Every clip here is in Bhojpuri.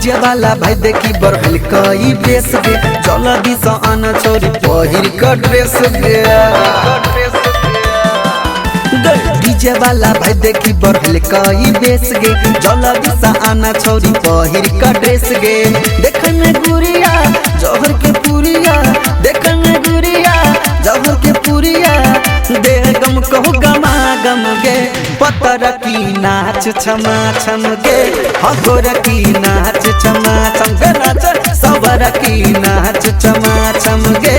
डीजे वाला भाई देखी बरहल कई बेस गे जल्दी से आना छोरी पहिर का ड्रेस गे डीजे वाला भाई देखी बरहल कई बेस गे जल्दी से आना छोरी पहिर का ड्रेस गे देखे में गुड़िया जौहर के पुरिया देखे में गुड़िया जौहर के पुरिया दे गम कहो गमा गम गे पतर की नाच छमा छम गे हगोर की नाच छमा छम गे नाच सबर की नाच छमा छम गे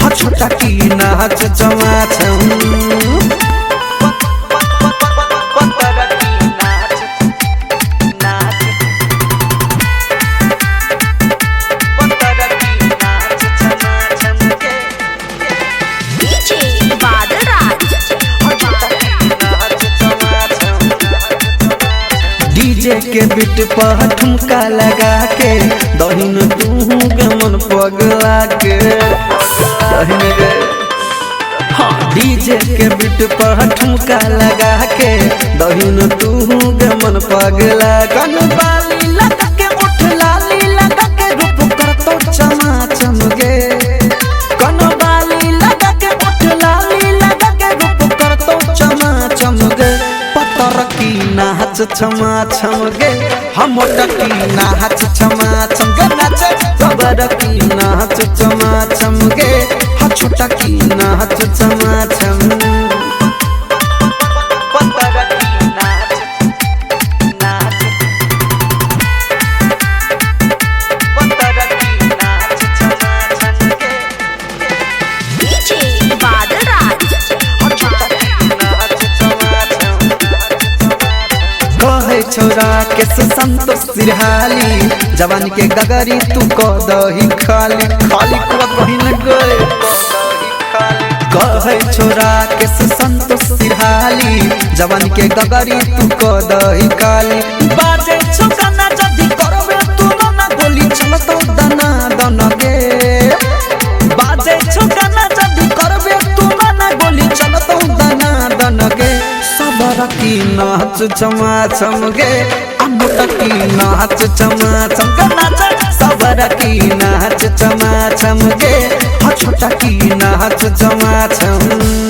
ह छोटा की नाच छमा छम डीजे के बीट पर ठुमका लगा के दहिन तू के मन पगला के डीजे के बीट पर ठुमका लगा के दहिन तू के मन पगला कन बाली लगा के उठ लाली लगा के रूप कर तो चमा चम गे कन बाली लगा के उठ लाली लगा के रूप कर तो चमा चम गे पतर की नाच छमा छम गे हम की नाच छमा छम गे नाच सबर की नाच छमा छम गे ह छोटा की नाच छमा छम पतर की नाच पतर की नाच छमा छम गे डीजे बादराज ह छोटा की नाच छमा छम कहे छोरा के संतोष सिरहाली जवान के गगरी तू को दही खाली खाली को बहिन गए कहे छोरा के संतोष सिरहाली जवान के गगरी तू को दही खाली बाजे छोकना जदी करबे तू ना गोली चलतो दना दन गे बाजे छोकना जदी करबे तू ना गोली चलतो दना दन गे सबर की नाच छमा छम गे अमुट की नाच छमा छम गे नाच सबर की नाच छमा छम गे ह छोटा की नाच छमा छम।